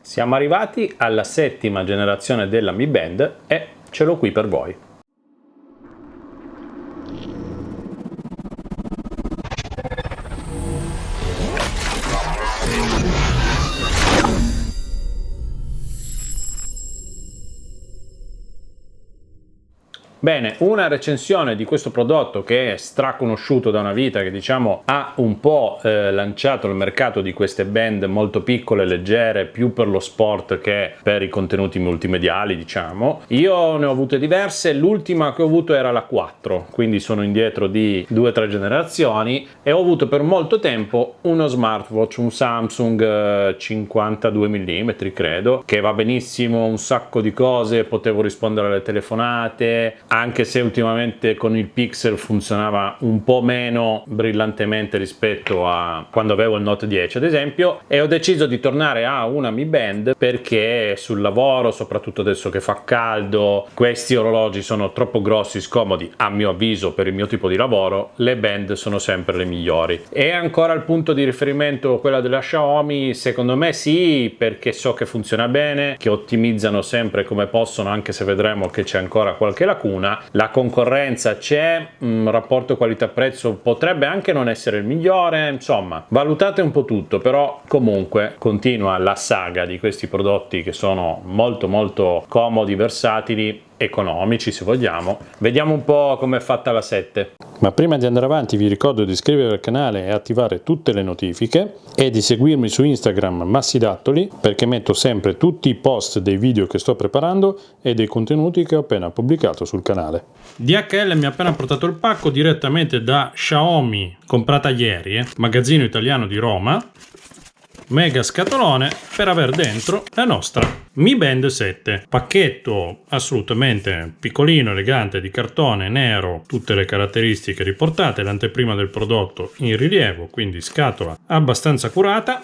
Siamo arrivati alla 7ª generazione della Mi Band e ce l'ho qui per voi. Bene, una recensione di questo prodotto che è straconosciuto da una vita, che diciamo ha un po' lanciato il mercato di queste band molto piccole, leggere, più per lo sport che per i contenuti multimediali, diciamo. Io ne ho avute diverse, l'ultima che ho avuto era la 4, quindi sono indietro di 2-3 generazioni, e ho avuto per molto tempo uno smartwatch, un Samsung 52 mm credo, che va benissimo, un sacco di cose, potevo rispondere alle telefonate, anche se ultimamente con il Pixel funzionava un po' meno brillantemente rispetto a quando avevo il Note 10 ad esempio, e ho deciso di tornare a una Mi Band perché sul lavoro, soprattutto adesso che fa caldo, questi orologi sono troppo grossi, scomodi a mio avviso per il mio tipo di lavoro, le band sono sempre le migliori. E ancora il punto di riferimento quella della Xiaomi? Secondo me sì, perché so che funziona bene, che ottimizzano sempre come possono, anche se vedremo che c'è ancora qualche lacuna. La concorrenza c'è, rapporto qualità-prezzo potrebbe anche non essere il migliore, insomma valutate un po' tutto, però comunque continua la saga di questi prodotti che sono molto comodi, versatili, economici se vogliamo. Vediamo un po' come è fatta la 7. Ma prima di andare avanti vi ricordo di iscrivervi al canale e attivare tutte le notifiche e di seguirmi su Instagram Massidattoli, perché metto sempre tutti i post dei video che sto preparando e dei contenuti che ho appena pubblicato sul canale. DHL mi ha appena portato il pacco direttamente da Xiaomi, comprata ieri, magazzino italiano di Roma. Mega scatolone per aver dentro la nostra Mi Band 7, pacchetto assolutamente piccolino, elegante, di cartone nero, tutte le caratteristiche riportate, l'anteprima del prodotto in rilievo, quindi scatola abbastanza curata.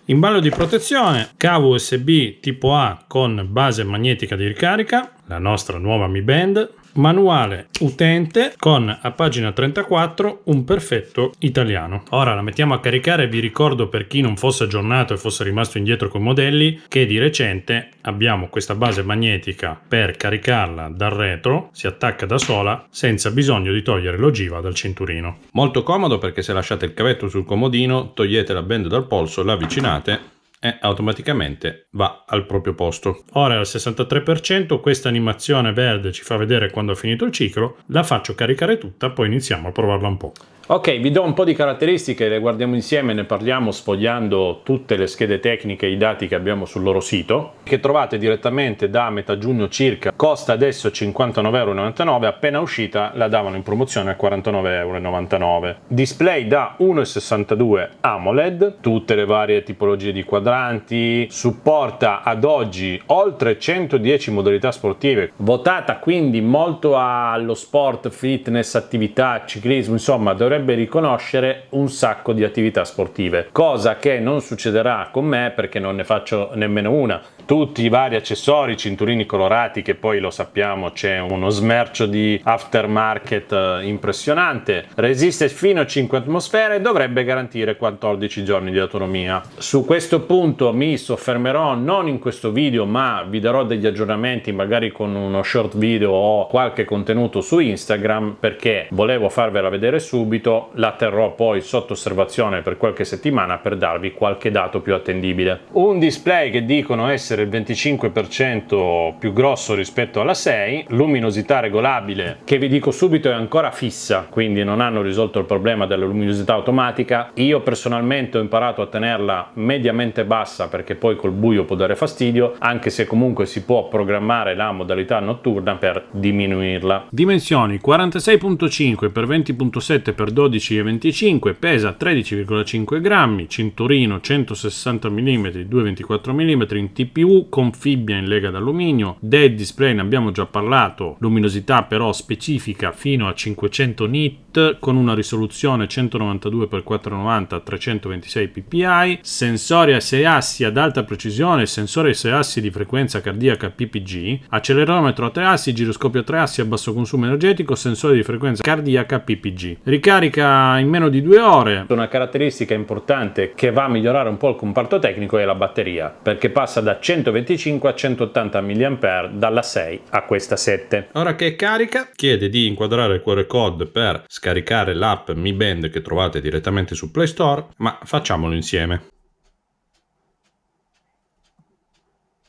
Imballo di protezione, cavo USB tipo A con base magnetica di ricarica, la nostra nuova Mi Band, manuale utente con a pagina 34 un perfetto italiano. Ora la mettiamo a caricare. Vi ricordo, per chi non fosse aggiornato e fosse rimasto indietro con i modelli, che di recente abbiamo questa base magnetica per caricarla dal retro, si attacca da sola senza bisogno di togliere l'ogiva dal cinturino. Molto comodo, perché se lasciate il cavetto sul comodino, togliete la band dal polso, la avvicinate e automaticamente va al proprio posto. Ora è al 63%, questa animazione verde ci fa vedere quando ha finito il ciclo. La faccio caricare tutta, poi iniziamo a provarla un po'. Ok, vi do un po' di caratteristiche, le guardiamo insieme, ne parliamo sfogliando tutte le schede tecniche e i dati che abbiamo sul loro sito, che trovate direttamente da metà giugno circa. Costa adesso 59,99 €, appena uscita la davano in promozione a 49,99 €. Display da 1,62 AMOLED, tutte le varie tipologie di quadranti, supporta ad oggi oltre 110 modalità sportive, votata quindi molto allo sport, fitness, attività, ciclismo, insomma dovrebbe riconoscere un sacco di attività sportive, cosa che non succederà con me perché non ne faccio nemmeno una. Tutti i vari accessori, cinturini colorati, che poi lo sappiamo c'è uno smercio di aftermarket impressionante, resiste fino a 5 atmosfere e dovrebbe garantire 14 giorni di autonomia. Su questo punto mi soffermerò non in questo video, ma vi darò degli aggiornamenti magari con uno short video o qualche contenuto su Instagram, perché volevo farvela vedere subito. La terrò poi sotto osservazione per qualche settimana per darvi qualche dato più attendibile. Un display che dicono essere il 25% più grosso rispetto alla 6, luminosità regolabile che vi dico subito è ancora fissa, quindi non hanno risolto il problema della luminosità automatica. Io personalmente ho imparato a tenerla mediamente bassa perché poi col buio può dare fastidio, anche se comunque si può programmare la modalità notturna per diminuirla. Dimensioni 46.5 x 20.7 x 12,25, pesa 13,5 grammi, cinturino 160 mm 2,24 mm in TPU con fibbia in lega d'alluminio, dead display ne abbiamo già parlato, luminosità però specifica fino a 500 nit con una risoluzione 192x490 326 ppi, sensori a 6 assi ad alta precisione, sensore a 6 assi di frequenza cardiaca PPG, accelerometro a 3 assi, giroscopio a 3 assi a basso consumo energetico, sensore di frequenza cardiaca PPG. Ricarica carica in meno di 2 ore. Una caratteristica importante che va a migliorare un po' il comparto tecnico è la batteria, perché passa da 125 a 180 mAh dalla 6 a questa 7. Ora che è carica, chiede di inquadrare il QR code per scaricare l'app Mi Band che trovate direttamente su Play Store, ma facciamolo insieme.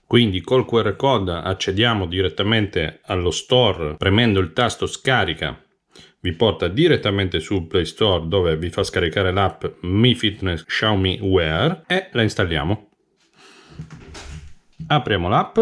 Quindi col QR code accediamo direttamente allo store premendo il tasto scarica, vi porta direttamente sul Play Store dove vi fa scaricare l'app Mi Fitness Xiaomi Wear e la installiamo. Apriamo l'app,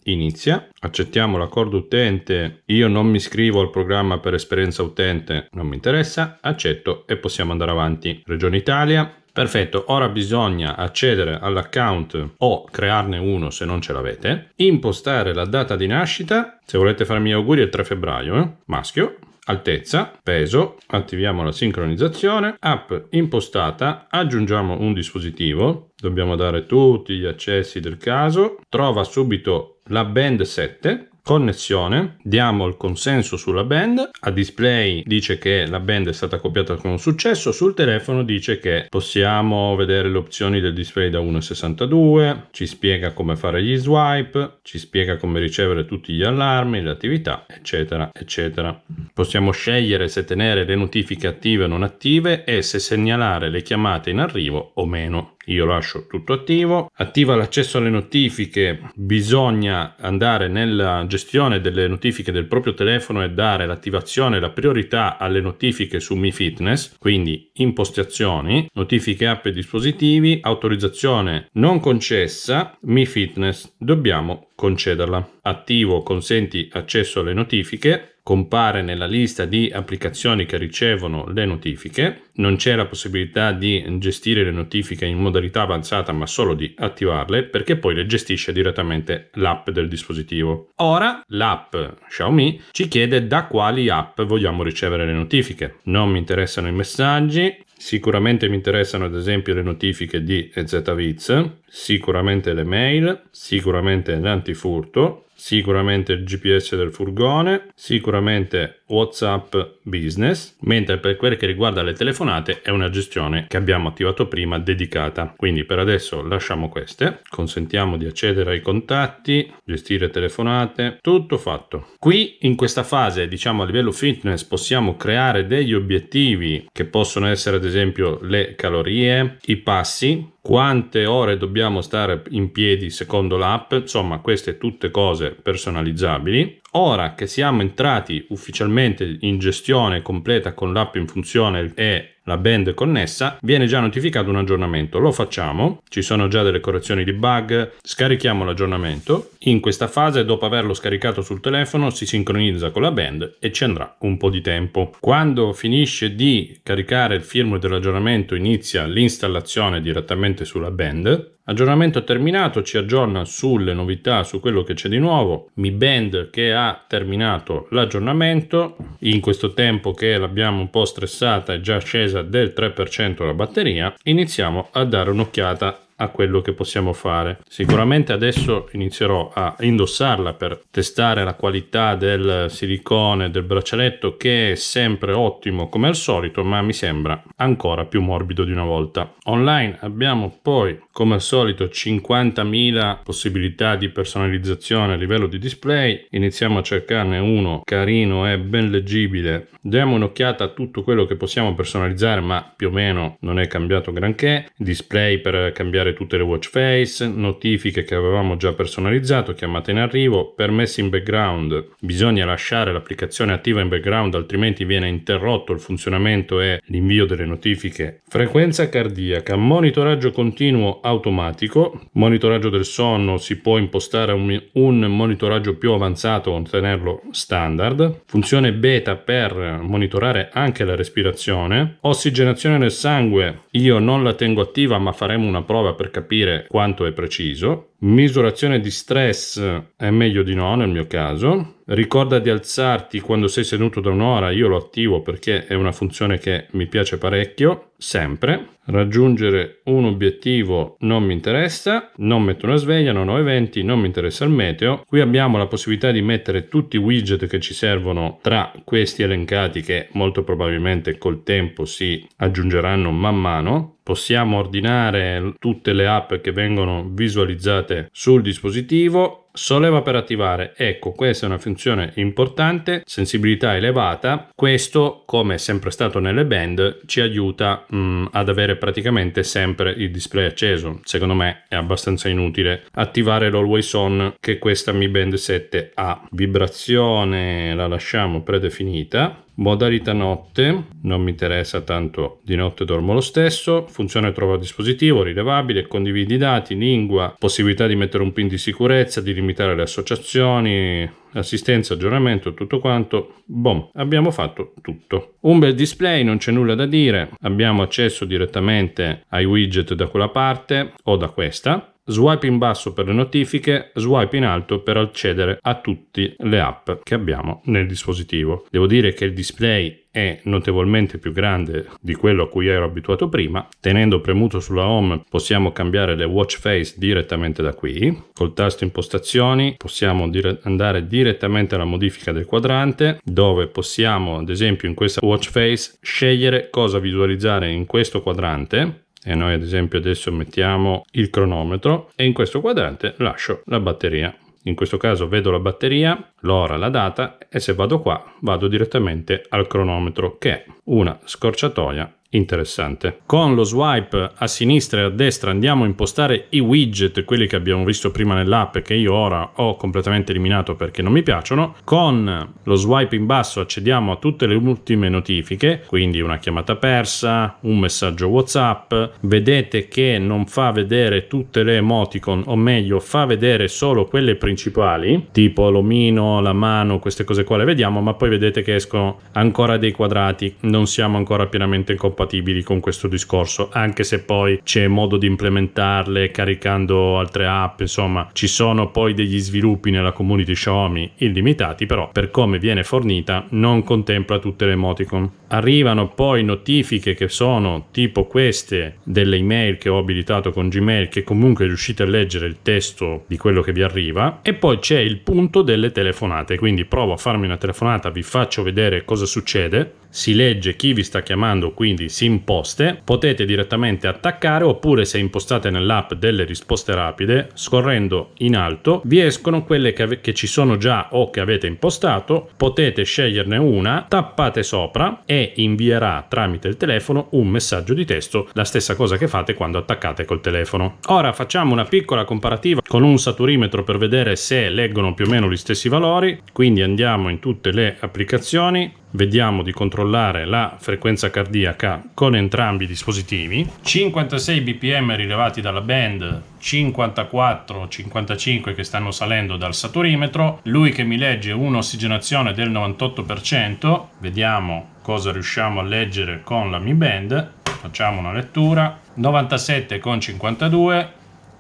inizia, accettiamo l'accordo utente, io non mi iscrivo al programma per esperienza utente, non mi interessa, accetto e possiamo andare avanti. Regione Italia. Perfetto, ora bisogna accedere all'account o crearne uno se non ce l'avete, impostare la data di nascita, se volete farmi gli auguri è il 3 febbraio, maschio, altezza, peso, attiviamo la sincronizzazione, app impostata, aggiungiamo un dispositivo, dobbiamo dare tutti gli accessi del caso, trova subito la band 7, connessione, diamo il consenso sulla band, a display dice che la band è stata copiata con successo, sul telefono dice che possiamo vedere le opzioni del display da 1,62, ci spiega come fare gli swipe, ci spiega come ricevere tutti gli allarmi, le attività, eccetera, eccetera. Possiamo scegliere se tenere le notifiche attive o non attive e se segnalare le chiamate in arrivo o meno. Io lascio tutto attivo, attiva l'accesso alle notifiche, bisogna andare nella gestione delle notifiche del proprio telefono e dare l'attivazione, la priorità alle notifiche su Mi Fitness, quindi impostazioni, notifiche app e dispositivi, autorizzazione non concessa, Mi Fitness, dobbiamo concederla. Attivo consenti accesso alle notifiche, compare nella lista di applicazioni che ricevono le notifiche, non c'è la possibilità di gestire le notifiche in modalità avanzata ma solo di attivarle perché poi le gestisce direttamente l'app del dispositivo. Ora l'app Xiaomi ci chiede da quali app vogliamo ricevere le notifiche. Non mi interessano i messaggi, sicuramente mi interessano ad esempio le notifiche di EZViz, sicuramente le mail, sicuramente l'antifurto, sicuramente il GPS del furgone, sicuramente WhatsApp Business, mentre per quel che riguarda le telefonate è una gestione che abbiamo attivato prima dedicata. Quindi per adesso lasciamo queste, consentiamo di accedere ai contatti, gestire telefonate, tutto fatto. Qui in questa fase, diciamo a livello fitness, possiamo creare degli obiettivi che possono essere ad esempio le calorie, i passi, quante ore dobbiamo stare in piedi secondo l'app, insomma queste tutte cose personalizzabili. Ora che siamo entrati ufficialmente in gestione completa con l'app in funzione e la band connessa, viene già notificato un aggiornamento. Lo facciamo, ci sono già delle correzioni di bug, scarichiamo l'aggiornamento. In questa fase, dopo averlo scaricato sul telefono, si sincronizza con la band e ci andrà un po' di tempo. Quando finisce di caricare il firmware dell'aggiornamento, inizia l'installazione direttamente sulla band. Aggiornamento terminato, ci aggiorna sulle novità, su quello che c'è di nuovo. Mi Band che ha terminato l'aggiornamento, in questo tempo che l'abbiamo un po' stressata è già scesa del 3% la batteria, iniziamo a dare un'occhiata a quello che possiamo fare. Sicuramente adesso inizierò a indossarla per testare la qualità del silicone del braccialetto, che è sempre ottimo come al solito, ma mi sembra ancora più morbido di una volta. Online abbiamo poi come al solito 50.000 possibilità di personalizzazione a livello di display. Iniziamo a cercarne uno carino e ben leggibile. Diamo un'occhiata a tutto quello che possiamo personalizzare, ma più o meno non è cambiato granché. Display per cambiare tutte le watch face, notifiche che avevamo già personalizzato, chiamate in arrivo, permessi in background, bisogna lasciare l'applicazione attiva in background altrimenti viene interrotto il funzionamento e l'invio delle notifiche. Frequenza cardiaca, monitoraggio continuo automatico, monitoraggio del sonno, si può impostare un monitoraggio più avanzato o tenerlo standard, funzione beta per monitorare anche la respirazione, ossigenazione nel sangue, io non la tengo attiva ma faremo una prova per capire quanto è preciso. Misurazione di stress è meglio di no nel mio caso. Ricorda di alzarti quando sei seduto da un'ora, io lo attivo perché è una funzione che mi piace parecchio. sempre. Raggiungere un obiettivo non mi interessa, non metto una sveglia, non ho eventi, non mi interessa il meteo. Qui abbiamo la possibilità di mettere tutti i widget che ci servono tra questi elencati, che molto probabilmente col tempo si aggiungeranno man mano. Possiamo ordinare tutte le app che vengono visualizzate sul dispositivo. Solleva per attivare, ecco, questa è una funzione importante, sensibilità elevata. Questo, come è sempre stato nelle band, ci aiuta ad avere praticamente sempre il display acceso. Secondo me è abbastanza inutile attivare l'Always On che questa Mi Band 7 ha. Vibrazione la lasciamo predefinita. Modalità notte, non mi interessa, tanto di notte dormo lo stesso. Funzione trova dispositivo, rilevabile, condividi i dati, lingua, possibilità di mettere un pin di sicurezza, di limitare le associazioni, assistenza, aggiornamento, tutto quanto. Boom, abbiamo fatto tutto. Un bel display, non c'è nulla da dire. Abbiamo accesso direttamente ai widget da quella parte o da questa. Swipe in basso per le notifiche, swipe in alto per accedere a tutte le app che abbiamo nel dispositivo. Devo dire che il display è notevolmente più grande di quello a cui ero abituato prima. Tenendo premuto sulla home possiamo cambiare le watch face direttamente da qui. Col tasto impostazioni possiamo andare direttamente alla modifica del quadrante, dove possiamo, ad esempio in questa watch face, scegliere cosa visualizzare in questo quadrante. E noi ad esempio adesso mettiamo il cronometro e in questo quadrante lascio la batteria. In questo caso vedo la batteria, l'ora, la data, e se vado qua vado direttamente al cronometro, che è una scorciatoia interessante. Con lo swipe a sinistra e a destra andiamo a impostare i widget, quelli che abbiamo visto prima nell'app, che io ora ho completamente eliminato perché non mi piacciono. Con lo swipe in basso accediamo a tutte le ultime notifiche, quindi una chiamata persa, un messaggio WhatsApp. Vedete che non fa vedere tutte le emoticon, o meglio fa vedere solo quelle principali, tipo l'omino, la mano, queste cose qua le vediamo, ma poi vedete che escono ancora dei quadrati. Non siamo ancora pienamente compatibili con questo discorso, anche se poi c'è modo di implementarle caricando altre app. Insomma, ci sono poi degli sviluppi nella community Xiaomi illimitati, però per come viene fornita non contempla tutte le emoticon. Arrivano poi notifiche che sono tipo queste delle email che ho abilitato con Gmail, che comunque riuscite a leggere il testo di quello che vi arriva, e poi c'è il punto delle telefonate, quindi provo a farmi una telefonata, vi faccio vedere cosa succede. Si legge chi vi sta chiamando, quindi si imposte, potete direttamente attaccare, oppure se impostate nell'app delle risposte rapide, scorrendo in alto vi escono quelle che ci sono già o che avete impostato. Potete sceglierne una, tappate sopra e invierà tramite il telefono un messaggio di testo, la stessa cosa che fate quando attaccate col telefono. Ora facciamo una piccola comparativa con un saturimetro per vedere se leggono più o meno gli stessi valori. Quindi andiamo in tutte le applicazioni, vediamo di controllare la frequenza cardiaca con entrambi i dispositivi. 56 bpm rilevati dalla band, 54-55 che stanno salendo dal saturimetro. Lui che mi legge un'ossigenazione del 98%. Vediamo cosa riusciamo a leggere con la Mi Band. Facciamo una lettura. 97,52,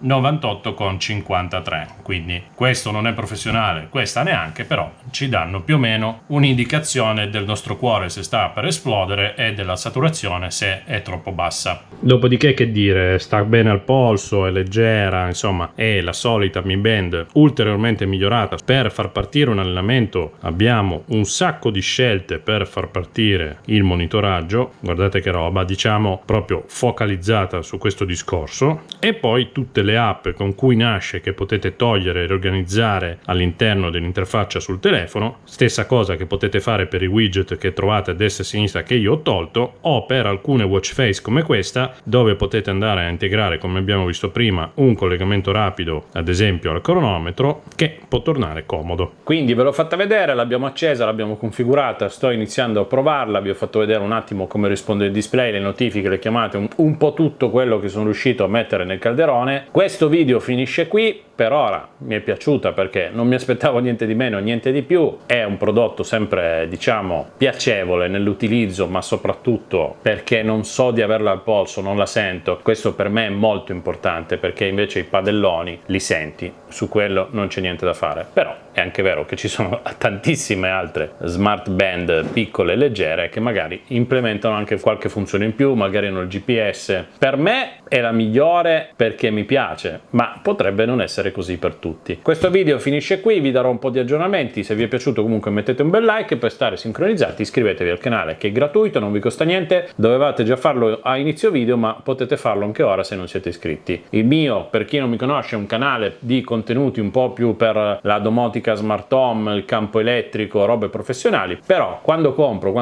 98,53. Quindi questo non è professionale, questa neanche, però ci danno più o meno un'indicazione del nostro cuore se sta per esplodere e della saturazione se è troppo bassa. Dopodiché, che dire, sta bene al polso, è leggera, insomma è la solita Mi Band ulteriormente migliorata. Per far partire un allenamento abbiamo un sacco di scelte per far partire il monitoraggio. Guardate che roba, diciamo proprio focalizzata su questo discorso. E poi tutte le app con cui nasce, che potete togliere e riorganizzare all'interno dell'interfaccia sul telefono. Stessa cosa che potete fare per i widget che trovate a destra e a sinistra, che io ho tolto, o per alcune watch face come questa, dove potete andare a integrare, come abbiamo visto prima, un collegamento rapido ad esempio al cronometro, che può tornare comodo. Quindi ve l'ho fatta vedere, l'abbiamo accesa, l'abbiamo configurata, sto iniziando a provarla, vi ho fatto vedere un attimo come risponde il display, le notifiche, le chiamate, un po' tutto quello che sono riuscito a mettere nel calderone. Questo video finisce qui. per ora mi è piaciuta perché non mi aspettavo niente di meno, niente di più. È un prodotto sempre, diciamo, piacevole nell'utilizzo, ma soprattutto perché non so di averla al polso, non la sento. Questo per me è molto importante, perché invece i padelloni li senti, su quello non c'è niente da fare. Però è anche vero che ci sono tantissime altre smart band piccole e leggere che magari implementano anche qualche funzione in più, magari hanno il GPS. Per me è la migliore perché mi piace, ma potrebbe non essere così per tutti. Questo video finisce qui, vi darò un po' di aggiornamenti. Se vi è piaciuto comunque mettete un bel like, per stare sincronizzati iscrivetevi al canale che è gratuito, non vi costa niente. Dovevate già farlo a inizio video, ma potete farlo anche ora se non siete iscritti. Il mio, per chi non mi conosce, è un canale di contenuti un po' più per la domotica smart home, il campo elettrico, robe professionali, però quando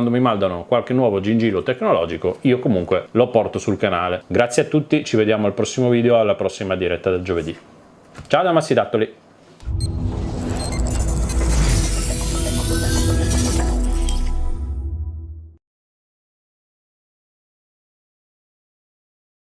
mi mandano qualche nuovo gingillo tecnologico io comunque lo porto sul canale. Grazie a tutti, ci vediamo al prossimo video, alla prossima diretta del giovedì. Ciao da Massi Dattoli.